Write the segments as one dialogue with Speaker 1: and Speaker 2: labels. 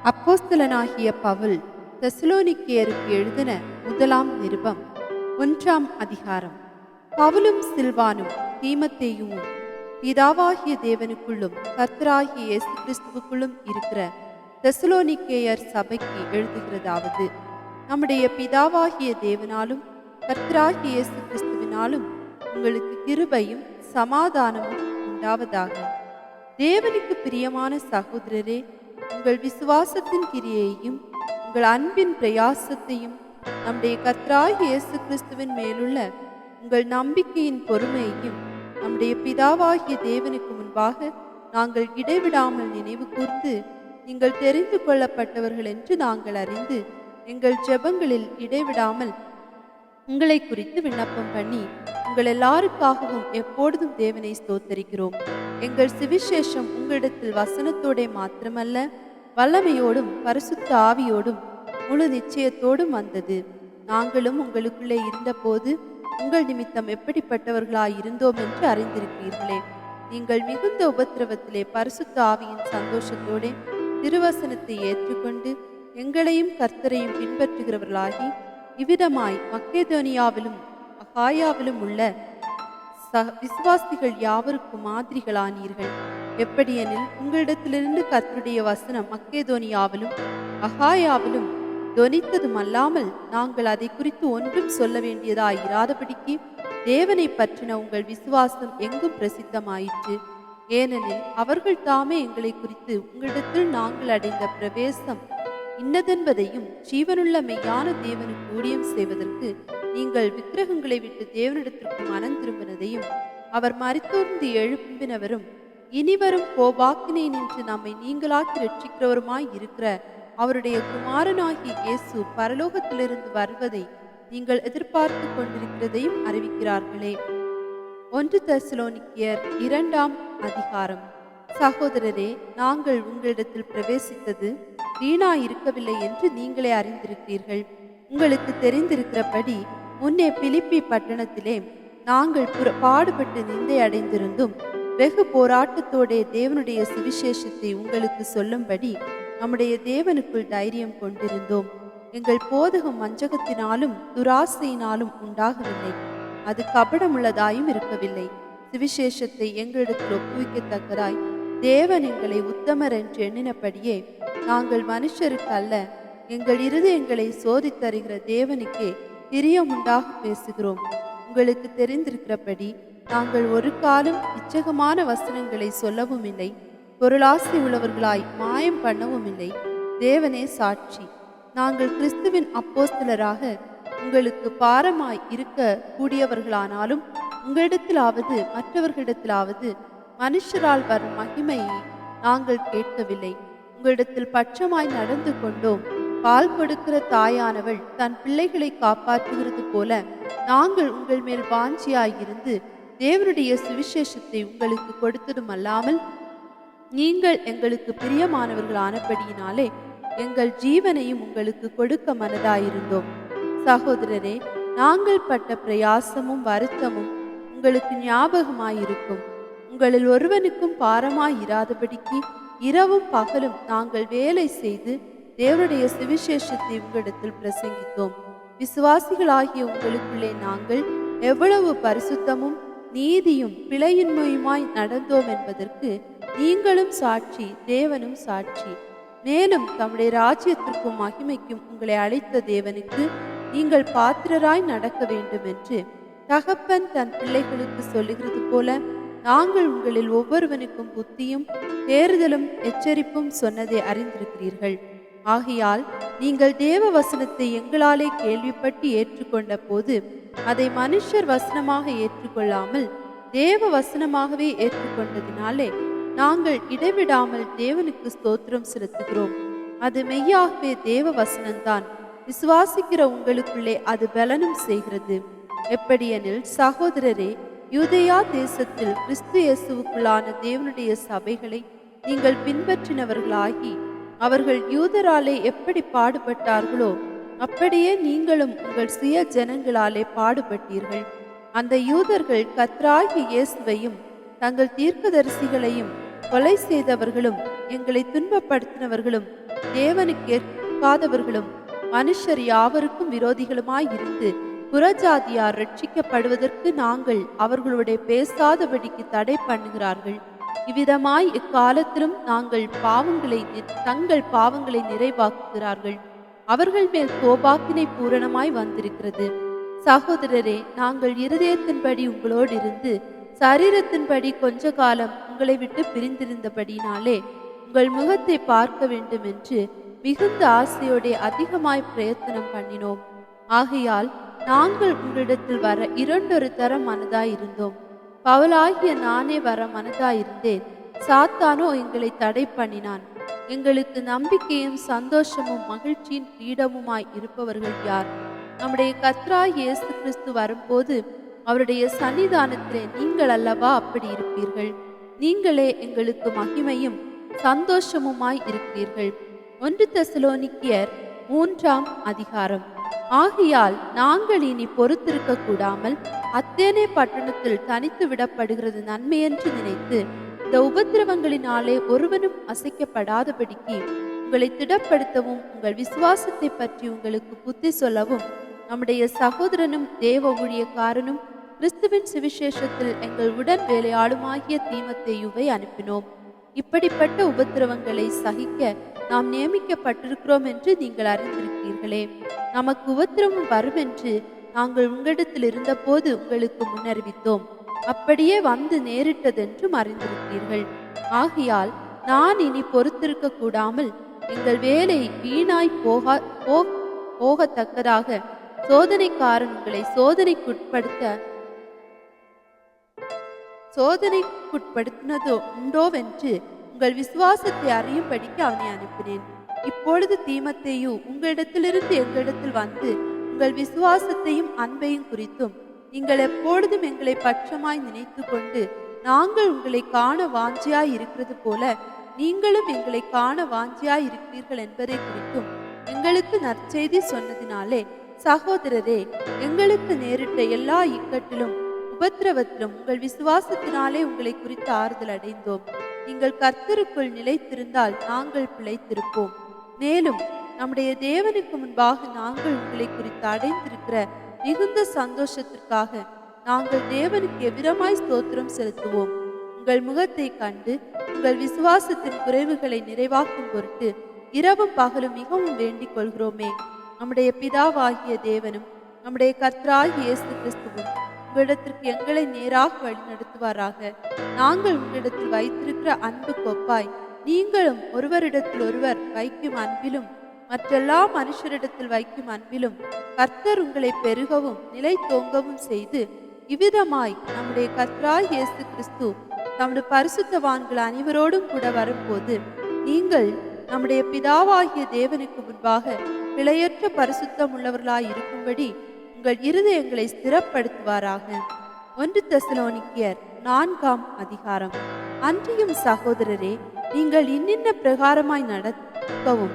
Speaker 1: அப்போஸ்தலனாகிய பவுல் தெசலோனிக்கேயருக்கு எழுதின முதலாம் நிருபம் 1ஆம் அதிகாரம். பவுலும் சில்வானும் தீமத்தேயுவும் பிதாவாகிய தேவனுக்குள்ளும் கர்த்தராகிய இயேசு கிறிஸ்துவுக்குள்ளும் இருக்கிற தெசலோனிக்கேயர் சபைக்கு எழுதுகிறதாவது: நம்முடைய பிதாவாகிய தேவனாலும் கர்த்தராகிய இயேசு கிறிஸ்துவினாலும் உங்களுக்கு கிருபையும் சமாதானமும் உண்டாவதாக. தேவனுக்கு பிரியமான சகோதரரே, உங்கள் விசுவாசத்தின் கிரியையையும் உங்கள் அன்பின் பிரயாசத்தையும் நம்முடைய கர்த்தராகிய இயேசு கிறிஸ்துவின் மேலுள்ள உங்கள் நம்பிக்கையின் பொறுமையையும் நம்முடைய பிதாவாகிய தேவனுக்கு முன்பாக நாங்கள் இடைவிடாமல் நினைவு கூர்ந்து, நீங்கள் தெரிந்து கொள்ளப்பட்டவர்கள் என்று நாங்கள் அறிந்து எங்கள் ஜெபங்களில் இடைவிடாமல் உங்களை குறித்து விண்ணப்பம் பண்ணி உங்கள் எல்லாருக்காகவும் எப்பொழுதும் தேவனை ஸ்தோத்தரிக்கிறோம். எங்கள் சுவிசேஷம் உங்களிடத்தில் வசனத்தோட மாத்திரமல்ல, வல்லமையோடும் பரிசுத்த ஆவியோடும் முழு நிச்சயத்தோடும் வந்தது. நாங்களும் உங்களுக்குள்ளே இருந்தபோது உங்கள் நிமித்தம் எப்படிப்பட்டவர்களாய் இருந்தோம் என்று அறிந்திருக்கிறீர்களே. நீங்கள் மிகுந்த உபத்திரவத்திலே பரிசுத்த ஆவியின் சந்தோஷத்தோட திருவசனத்தை ஏற்றுக்கொண்டு எங்களையும் கர்த்தரையும் பின்பற்றுகிறவர்களாகி, இவ்விதமாய் மக்கெதோனியாவிலும் அகாயாவிலும் உள்ள விசுவாசிகள் யாவருக்கும் மாதிரிகளானீர்கள். எப்படியெனில், உங்களிடத்திலிருந்து கர்த்தருடைய வசனம் மக்கெதோனியாவிலும் அகாயாவிலும் தொனித்ததும் அல்லாமல், நாங்கள் அதை குறித்து ஒன்றும் சொல்ல வேண்டியதாயிராதபடிக்கு தேவனை பற்றின உங்கள் விசுவாசம் எங்கும் பிரசித்தமாயிற்று. ஏனெனில் அவர்கள் தாமே எங்களை குறித்து உங்களிடத்தில் நாங்கள் அடைந்த பிரவேசம் இன்னதென்பதையும், ஜீவனுள்ள மெய்யான தேவனுக்கு ஊழியம் செய்வதற்கு நீங்கள் விக்கிரகங்களை விட்டு தேவனிடத்திற்கு மனம் திரும்பினதையும், அவர் மரித்தோர்ந்து எழுப்பினவரும் இனிவரும் கோபாக்கினை நின்று நம்மை நீங்களாக்கி ரட்சிக்கிறவருமாய் இருக்கிற அவருடைய குமாரனாகிய இயேசு பரலோகத்திலிருந்து வருவதை நீங்கள் எதிர்பார்த்து கொண்டிருக்கிறதையும் அறிவிக்கிறார்களே. 1 தெசலோனிக்கேயர் 2ஆம் அதிகாரம். சகோதரரே, நாங்கள் உங்களிடத்தில் பிரவேசித்தது வீணாயிருக்கவில்லை என்று நீங்களே அறிந்திருக்கிறீர்கள். உங்களுக்கு தெரிந்திருக்கிறபடி முன்னே பிலிப்பி பட்டணத்திலே நாங்கள் பாடுபட்டு நிந்தை அடைந்திருந்தும் வெகு போராட்டத்தோட தேவனுடைய சுவிசேஷத்தை உங்களுக்கு சொல்லும்படி நம்முடைய தேவனுக்குள் தைரியம் கொண்டிருந்தோம். எங்கள் போதகம் வஞ்சகத்தினாலும் துராசையினாலும் உண்டாகவில்லை, அது கபடமுள்ளதாயும் இருக்கவில்லை. சுவிசேஷத்தை எங்களிடத்தில் ஒப்புவிக்கத்தக்கதாய் தேவன் எங்களை உத்தமர் என்று எண்ணினபடியே நாங்கள் மனுஷருக்கு அல்ல, எங்கள் இருதயங்களை சோதித்தருகிற தேவனுக்கே பிரியமுண்டாக பேசுகிறோம். உங்களுக்கு தெரிந்திருக்கிறபடி நாங்கள் ஒரு காலம் இச்சகமான வசனங்களை சொல்லவும் இல்லை, பொருளாசை உள்ளவர்களாய் மாயம் பண்ணவும் இல்லை. தேவனே சாட்சி, நாங்கள் கிறிஸ்துவின் அப்போஸ்தலராக உங்களுக்கு பாரமாய் இருக்க கூடியவர்களானாலும், உங்களிடத்திலாவது மற்றவர்களிடத்திலாவது மனுஷரால் வரும் மகிமையை நாங்கள் கேட்கவில்லை. உங்களிடத்தில் பட்சமாய் நடந்து கொண்டோம். பால் கொடுக்கிற தாயானவள் தன் பிள்ளைகளை காப்பாற்றுகிறது போல நாங்கள் உங்கள் மேல் வாஞ்சியாயிருந்து தேவனுடைய சுவிசேஷத்தை உங்களுக்கு கொடுத்ததும் அல்லாமல், நீங்கள் எங்களுக்கு பிரியமானவர்களானபடியினாலே எங்கள் ஜீவனையும் உங்களுக்கு கொடுக்க மனதாயிருந்தோம். சகோதரரே, நாங்கள் பட்ட பிரயாசமும் வருத்தமும் உங்களுக்கு ஞாபகமாயிருக்கும். உங்களில் ஒருவனுக்கும் பாரமாயிராதபடிக்கு இரவும் பகலும் நாங்கள் வேலை செய்து தேவனுடைய சுவிசேஷத்தை உங்களிடத்தில் பிரசங்கித்தோம். விசுவாசிகளாகிய உங்களுக்குள்ளே நாங்கள் எவ்வளவு பரிசுத்தமும் நீதியும் பிழையின்மையுமாய் நடந்தோம் என்பதற்கு நீங்களும் சாட்சி, தேவனும் சாட்சி. மேலும் தம்முடைய ராஜ்யத்திற்கும் மகிமைக்கும் உங்களை அழைத்த தேவனுக்கு நீங்கள் பாத்திரராய் நடக்க வேண்டும் என்று தகப்பன் தன் பிள்ளைகளுக்கு சொல்லுகிறது போல நாங்கள் உங்களில் ஒவ்வொருவனுக்கும் புத்தியும் தேறுதலும் எச்சரிப்பும் சொன்னதை அறிந்திருக்கிறீர்கள். ஆகையால் நீங்கள் தேவ வசனத்தை எங்களாலே கேள்விப்பட்டு ஏற்றுக்கொண்ட போது அதை மனுஷர் வசனமாக ஏற்றுக்கொள்ளாமல் தேவ வசனமாகவே ஏற்றுக்கொண்டதினாலே நாங்கள் இடைவிடாமல் தேவனுக்கு ஸ்தோத்திரம் செலுத்துகிறோம். அது மெய்யாகவே தேவ வசனம்தான். விசுவாசிக்கிற உங்களுக்குள்ளே அது பலனும் செய்கிறது. எப்படியெனில், சகோதரரே, யூதேயா தேசத்தில் கிறிஸ்து இயேசுவுக்குள்ளான தேவனுடைய சபைகளை நீங்கள் பின்பற்றினவர்களாகி, அவர்கள் யூதராலே எப்படி பாடுபட்டார்களோ அப்படியே நீங்களும் உங்கள் சுய ஜனங்களாலே பாடுபட்டீர்கள். அந்த யூதர்கள் கர்த்தராகிய இயேசுவையும் தங்கள் தீர்க்கதரிசிகளையும் கொலை செய்தவர்களும் எங்களை துன்பப்படுத்தினவர்களும் தேவனுக்கு ஏற்காதவர்களும் மனுஷர் யாவருக்கும் விரோதிகளுமாய் இருந்து புறஜாதியார் ரட்சிக்கப்படுவதற்கு நாங்கள் அவர்களுடைய பேசாதபடிக்கு தடை பண்ணுகிறார்கள். இவ்விதமாய் எக்காலத்திலும் தங்கள் பாவங்களை நிறைவாக்குகிறார்கள். அவர்கள் மேல் கோபாக்கினை பூரணமாய் வந்திருக்கிறது. சகோதரரே, நாங்கள் இருதயத்தின்படி உங்களோடு இருந்து சரீரத்தின்படி கொஞ்ச காலம் உங்களை விட்டு பிரிந்திருந்தபடினாலே உங்கள் முகத்தை பார்க்க வேண்டும் என்று மிகுந்த ஆசையோടെ அதிகமாய் பிரயத்தனம் பண்ணினோம். ஆகையால் நாங்கள் உங்களிடத்தில் வர இரண்டொரு தரம் மனதாயிருந்தோம். பவுலாகிய நானே வர மனதாயிருந்தேன். சாத்தானோ எங்களை தடை பண்ணினான். எங்களுக்கு நம்பிக்கையும் சந்தோஷமும் மகிழ்ச்சியின் கிரீடமுமாய் இருப்பவர்கள் யார்? நம்முடைய கர்த்தராகிய இயேசு கிறிஸ்து வரும்போது அவருடைய சன்னிதானத்திலே நீங்கள் அல்லவா அப்படி இருப்பீர்கள். நீங்களே எங்களுக்கு மகிமையும் சந்தோஷமுமாய் இருக்கிறீர்கள். 1 தெசலோனிக்கேயர் 3ஆம் அதிகாரம். ஆகையால் நாங்கள் இனி பொறுத்திருக்க கூடாமல் அத்தேனே பட்டணத்தில் தனித்து விடப்படுகிறது நன்மையென்று நினைத்து இந்த உபத்திரவங்களினாலே ஒருவனும் அசைக்கப்படாதபடிக்கு உங்களை திடப்படுத்தவும் உங்கள் விசுவாசத்தை பற்றி உங்களுக்கு புத்தி சொல்லவும் நம்முடைய சகோதரனும் தேவ ஊழியக்காரனும் கிறிஸ்துவின் சுவிசேஷத்தில் எங்கள் உடன் வேலையாளுமாகிய தீமோத்தேயுவை அனுப்பினோம். இப்படிப்பட்ட உபத்திரவங்களை சகிக்க நாம் நியமிக்கப்பட்டிருக்கிறோம் என்று நீங்கள் அறிந்திருக்கிறீர்களே. நமக்கு உபத்திரவம் வரும் என்று நாங்கள் உங்களிடத்தில் இருந்தபோது உங்களுக்கு முன்னறிவித்தோம். அப்படியே வந்து நேரிட்டதென்றும் அறிந்திருக்கிறீர்கள். ஆகையால் நான் இனி பொறுத்திருக்க கூடாமல் எங்கள் வேலை வீணாய் போகத்தக்கதாக சோதனைக்காரன் உங்களை சோதனைக்குட்படுத்தினதோ உண்டோவென்று உங்கள் விசுவாசத்தை அறியும்படிக்கு அவனை அனுப்பினேன். இப்பொழுது தீமோத்தேயு உங்களிடத்திலிருந்து எங்களிடத்தில் வந்து உங்கள் விசுவாசத்தையும் அன்பையும் குறித்தும் நீங்கள் எப்பொழுதும் எங்களை பட்சமாய் நினைத்து கொண்டு நாங்கள் உங்களை காண வாஞ்சியாய் இருக்கிறது போல நீங்களும் எங்களை காண வாஞ்சியாய் இருக்கிறீர்கள் என்பதை குறித்தும் எங்களுக்கு நற்செய்தி சொன்னதினாலே, சகோதரரே, எங்களுக்கு நேரிட்ட எல்லா இக்கட்டிலும் உபத்திரவத்திலும் உங்கள் விசுவாசத்தினாலே உங்களை குறித்து ஆறுதல் அடைந்தோம். நீங்கள் கர்த்தருக்குள் நிலைத்திருந்தால் நாங்கள் பிழைத்திருப்போம். மேலும் நம்முடைய தேவனுக்கு முன்பாக நாங்கள் உங்களை குறித்து அடைந்திருக்கிற மிகுந்த சந்தோஷத்திற்காக நாங்கள் தேவனுக்கு எவ்விதமாய் ஸ்தோத்திரம் செலுத்துவோம். உங்கள் முகத்தை கண்டு உங்கள் விசுவாசத்தின் குறைவுகளை நிறைவாக்கும் பொருட்டு இரவும் பகலும் மிகவும் வேண்டிக் கொள்கிறோமே. நம்முடைய பிதாவாகிய தேவனும் நம்முடைய கர்த்தராகிய இயேசு கிறிஸ்துவும் உங்களிடத்திற்கு எங்களை நேராக வழிநடத்துவாராக. நாங்கள் உங்களிடத்தில் வைத்திருக்கிற அன்பு கொப்பாய் நீங்களும் ஒருவரிடத்தில் ஒருவர் வைக்கும் அன்பிலும் மற்றெல்லா மனுஷரிடத்தில் வைக்கும் அன்பிலும் கர்த்தர் உங்களை பெருகவும் நிலை தோங்கவும் செய்து இவ்விதமாய் நம்முடைய கர்த்தராகிய இயேசு கிறிஸ்து நம்முடைய பரிசுத்தவான்கள் அனைவரோடும் கூட வரும்போது நீங்கள் நம்முடைய பிதாவாகிய தேவனுக்கு முன்பாக பிழையற்ற பரிசுத்தம் உள்ளவர்களாய் இருக்கும்படி உங்கள் இருதயங்களை ஸ்திரப்படுத்துவாராக. 1 தெசலோனிக்கேயர் 4ஆம் அதிகாரம். அன்றியும் சகோதரரே, நீங்கள் இன்னின்ன பிரகாரமாய் நடக்கவும்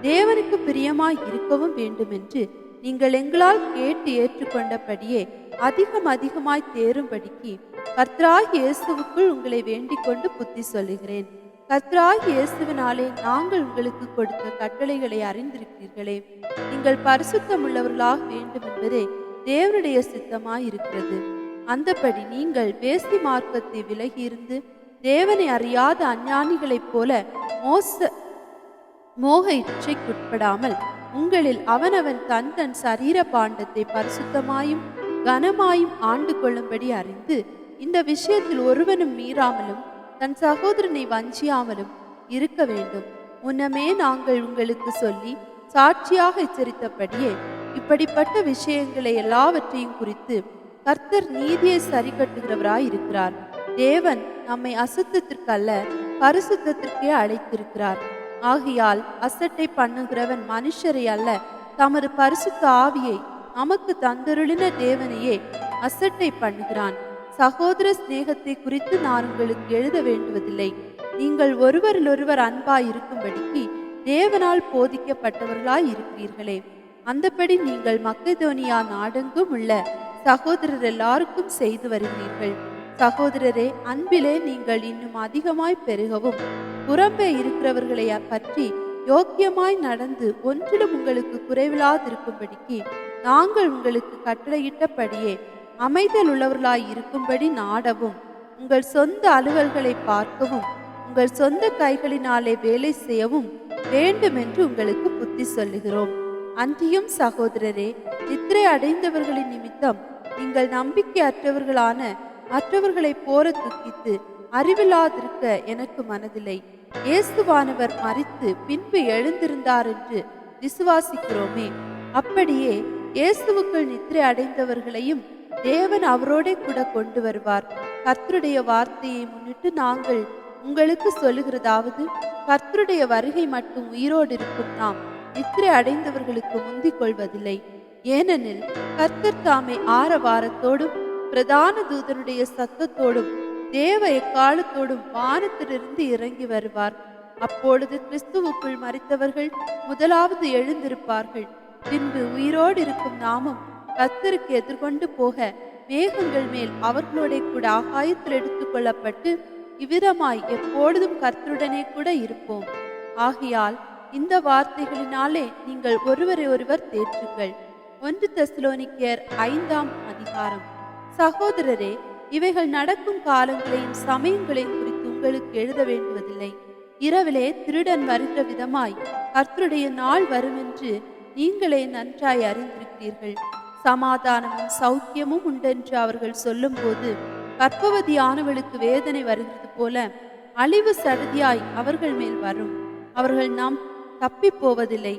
Speaker 1: தேவனுக்கு பிரியமாய் இருக்கவும் வேண்டுமென்று நீங்கள் எங்களால் கேட்டு ஏற்றுக்கொண்டபடியே அதிகமாய் தேரும்படிக்கு கர்த்தராகிய இயேசுவுக்குள் உங்களை வேண்டிக் கொண்டு புத்தி சொல்லுகிறேன். கர்த்தராகிய இயேசுவினாலே நாங்கள் உங்களுக்கு கொடுத்த கட்டளைகளை அறிந்திருக்கிறீர்களே. நீங்கள் பரிசுத்தம் உள்ளவர்களாக வேண்டும் என்பதே தேவனுடைய சித்தமாய் இருக்கிறது. அந்தபடி நீங்கள் வேசி மார்க்கத்தை விலகியிருந்து தேவனை அறியாத அஞ்ஞானிகளைப் போல மோக இச்சைக்குட்படாமல் உங்களில் அவனவன் தன் சரீர பாண்டத்தை பரிசுத்தமாயும் கனமாயும் ஆண்டு கொள்ளும்படி அறிந்து இந்த விஷயத்தில் ஒருவனும் மீறாமலும் தன் சகோதரனை வஞ்சியாமலும் இருக்க வேண்டும். முன்னமே நாங்கள் உங்களுக்கு சொல்லி சாட்சியாக எச்சரித்தபடியே இப்படிப்பட்ட விஷயங்களை எல்லாவற்றையும் குறித்து கர்த்தர் நீதியை சரி கட்டுகிறவராய் இருக்கிறார். தேவன் நம்மை அசுத்தத்திற்கல்ல பரிசுத்தத்திற்கே அழைத்திருக்கிறார். ஆகையால் அசட்டை பண்ணுகிறவன் மனுஷரை அல்ல, தமது பரிசுத்த ஆவியை நமக்கு தந்தருளின தேவனையே அசட்டை பண்ணுகிறான். சகோதர சிநேகத்தை குறித்து நான் உங்களுக்கு எழுத வேண்டுவதில்லை. நீங்கள் ஒருவரிலொருவர் அன்பாய் இருக்கும்படிக்கு தேவனால் போதிக்கப்பட்டவர்களாய் இருக்கிறீர்களே. அந்தபடி நீங்கள் மக்கெதோனியா நாடெங்கும் உள்ள சகோதரர் எல்லாருக்கும் செய்து வருகிறீர்கள். சகோதரரே, அன்பிலே நீங்கள் இன்னும் அதிகமாய் பெருகவும், புறம்பே இருக்கிறவர்களை பற்றி யோக்கியமாய் நடந்து ஒன்றிலும் உங்களுக்கு குறைவில்லாதிருக்கும்படிக்கு நாங்கள் உங்களுக்கு கட்டளையிட்டபடியே அமைதல் உள்ளவர்களாய் இருக்கும்படி நாடவும், உங்கள் சொந்த அலுவல்களை பார்க்கவும், உங்கள் சொந்த கைகளினாலே வேலை செய்யவும் வேண்டும் என்று உங்களுக்கு புத்தி சொல்லுகிறோம். அன்றியும் சகோதரரே, நித்திரை அடைந்தவர்களின் நிமித்தம் நீங்கள் நம்பிக்கை அற்றவர்களான மற்றவர்களை போல துக்கித்து அறிவில்லாதிருக்க எனக்கு மனதில்லை. இயேசுவானவர் மரித்து பின்பு எழுந்திருந்தார் என்று விசுவாசிக்கிறோமே, அப்படியே இயேசுவுக்குள் நித்திரை அடைந்தவர்களையும் தேவன் அவரோட கூட கொண்டு வருவார். கர்த்தருடைய வார்த்தையை முன்னிட்டு நாங்கள் உங்களுக்கு சொல்லுகிறதாவது, கர்த்தருடைய வருகை மட்டும் உயிரோடு இருக்கும் நாம் நித்திரை அடைந்தவர்களுக்கு முந்திக் கொள்வதில்லை. ஏனெனில் கர்த்தர் தாமே ஆரவாரத்தோடும் பிரதான தூதனுடைய சத்தத்தோடும் தேவ எக்காலத்தோடும் வானத்திலிருந்து இறங்கி வருவார். அப்பொழுது கிறிஸ்துவுக்குள் மரித்தவர்கள் முதலாவது எழுந்திருப்பார்கள். பின்பு உயிரோடு இருக்கும் நாமும் கர்த்தருக்கு எதிர்கொண்டு போக மேகங்கள் மேல் அவர்களோட கூட ஆகாயத்தில் எடுத்துக் கொள்ளப்பட்டு இவ்விதமாய் எப்பொழுதும் கர்த்தருடனே கூட இருப்போம். ஆகையால் இந்த வார்த்தைகளினாலே நீங்கள் ஒருவரை ஒருவர் தேற்றுங்கள். 1 தெசலோனிக்கேயர் 5ஆம் அதிகாரம். சகோதரரே, இவைகள் நடக்கும் காலங்களையும் சமயங்களையும் குறித்து உங்களுக்கு எழுத வேண்டுவதில்லை. இரவிலே திருடன் வருகிற விதமாய் கர்த்தருடைய நாள் வரும் என்று நீங்களே நன்றாய் அறிந்திருக்கிறீர்கள். சமாதானமும் சௌக்கியமும் உண்டென்று அவர்கள் சொல்லும் போது கர்ப்பவதியானவளுக்கு வேதனை வருகிறது போல அழிவு சடுதியாய் அவர்கள் மேல் வரும். அவர்கள் நாம் தப்பி போவதில்லை.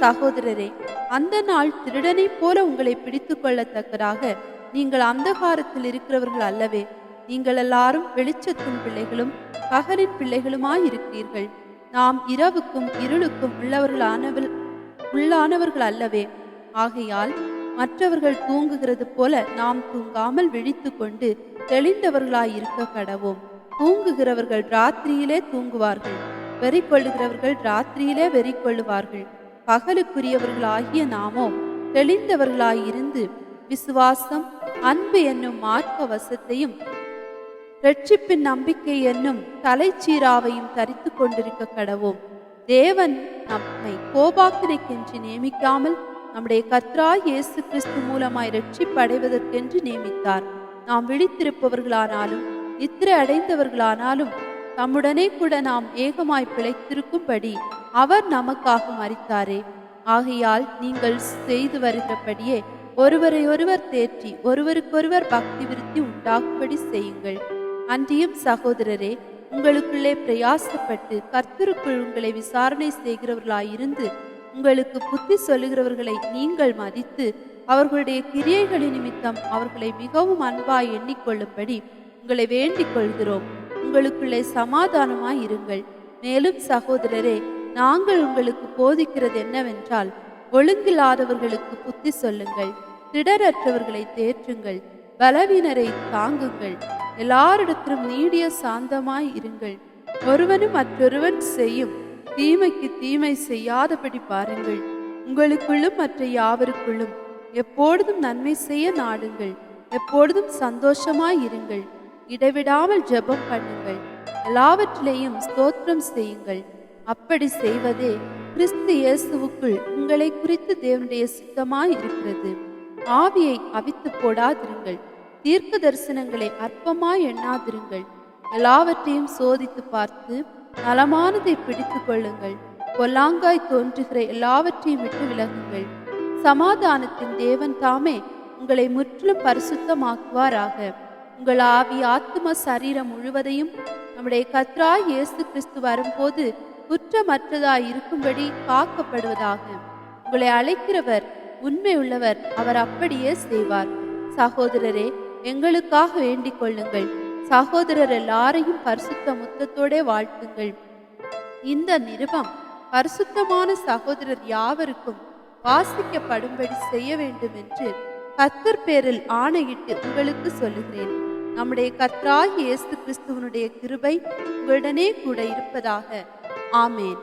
Speaker 1: சகோதரரே, அந்த நாள் திருடனை போல உங்களை பிடித்து கொள்ளத்தக்கதாக நீங்கள் அந்தகாரத்தில் இருக்கிறவர்கள் அல்லவே. நீங்கள் எல்லாரும் வெளிச்சத்தின் பிள்ளைகளும் பகலின் பிள்ளைகளுமாயிருக்கிறீர்கள். நாம் இரவுக்கும் இருளுக்கும் உள்ளானவர்கள் அல்லவே. ஆகையால் மற்றவர்கள் தூங்குகிறது போல நாம் தூங்காமல் விழித்து கொண்டு தெளிந்தவர்களாயிருக்க கடவோம். தூங்குகிறவர்கள் ராத்திரியிலே தூங்குவார்கள், வெறி கொள்ளுகிறவர்கள் ராத்திரியிலே வெறி கொள்ளுவார்கள். பகலுக்குரியவர்களாகிய நாமோ தெளிந்தவர்களாயிருந்து விசுவாசம், அன்பு என்னும் மார்க்க வசத்தையும் இரட்சிப்பின் நம்பிக்கை என்னும் தலைச்சீராவையும் தரித்து கொண்டிருக்க கடவோம். தேவன் நம்மை கோபாக்கினைக்கென்று நியமிக்காமல் நம்முடைய கர்த்தராகிய இயேசு கிறிஸ்து மூலமாய் இரட்சிப்படைவதற்கென்று நியமித்தார். நாம் விழித்திருப்பவர்களானாலும் நித்திரை அடைந்தவர்களானாலும் தம்முடனே கூட நாம் ஏகமாய் பிழைத்திருக்கும்படி அவர் நமக்காக மரித்தாரே. ஆகையால் நீங்கள் செய்து வருகிறபடியே ஒருவரை ஒருவர் தேற்றி ஒருவருக்கொருவர் பக்தி விருத்தி உண்டாகும்படி செய்யுங்கள். அன்றியும் சகோதரரே, உங்களுக்குள்ளே பிரயாசப்பட்டு கர்த்தருக்குள் உங்களை விசாரணை செய்கிறவர்களாயிருந்து உங்களுக்கு புத்தி சொல்லுகிறவர்களை நீங்கள் மதித்து அவர்களுடைய கிரியைகளின் நிமித்தம் அவர்களை மிகவும் அன்பாய் எண்ணிக்கொள்ளும்படி உங்களை வேண்டிக் கொள்கிறோம். உங்களுக்குள்ளே சமாதானமாய் இருங்கள். மேலும் சகோதரரே, நாங்கள் உங்களுக்கு போதிக்கிறது என்னவென்றால், ஒழுங்கில்லாதவர்களுக்கு புத்தி சொல்லுங்கள், திடரற்றவர்களை தேற்றுங்கள், பலவீனரை தாங்குங்கள், எல்லாரிடத்திலும் நீடிய சாந்தமாய் இருங்கள். ஒருவனும் மற்றொருவன் செய்யும் தீமைக்கு தீமை செய்யாதபடி பாருங்கள். உங்களுக்குள்ளும் மற்ற யாவருக்குள்ளும் எப்பொழுதும் நன்மை செய்ய நாடுங்கள். எப்பொழுதும் சந்தோஷமாய் இருங்கள். இடைவிடாமல் ஜெபம் பண்ணுங்கள். எல்லாவற்றிலேயும் ஸ்தோத்திரம் செய்யுங்கள். அப்படி செய்வதே கிறிஸ்து இயேசுவுக்குள் உங்களை குறித்து தேவனுடைய சித்தமாய் இருக்கிறது. ஆவியை அவித்து போடாதிருங்கள். தீர்க்க தரிசனங்களை அற்பமாய் எண்ணாதிருங்கள். எல்லாவற்றையும் சோதித்து பார்த்து நலமானதை பிடித்து கொள்ளுங்கள். பொல்லாங்காய் தோன்றுகிற எல்லாவற்றையும் விட்டு விலகுங்கள். சமாதானத்தின் தேவன் தாமே உங்களை முற்றிலும் பரிசுத்தமாக்குவாராக. உங்கள் ஆவி, ஆத்தும, சரீரம் முழுவதையும் நம்முடைய கர்த்தராகிய இயேசு கிறிஸ்து வரும்போது குற்றமற்றதாய் இருக்கும்படி காக்கப்படுவதாக. உங்களை அழைக்கிறவர் உண்மை உள்ளவர், அவர் அப்படியே செய்வார். சகோதரரே, எங்களுக்காக வேண்டிக் கொள்ளுங்கள். சகோதரர் எல்லாரையும் பரிசுத்த முத்தத்தோட வாழ்த்துங்கள். இந்த நிருபம் பரிசுத்தமான சகோதரர் யாவருக்கும் வாசிக்கப்படும்படி செய்ய வேண்டும் என்று கர்த்தர் பேரில் ஆணையிட்டு உங்களுக்கு சொல்லுகிறேன். நம்முடைய கர்த்தராகிய இயேசு கிறிஸ்துவனுடைய கிருபை உங்களுடனே கூட இருப்பதாக. ஆமேன்.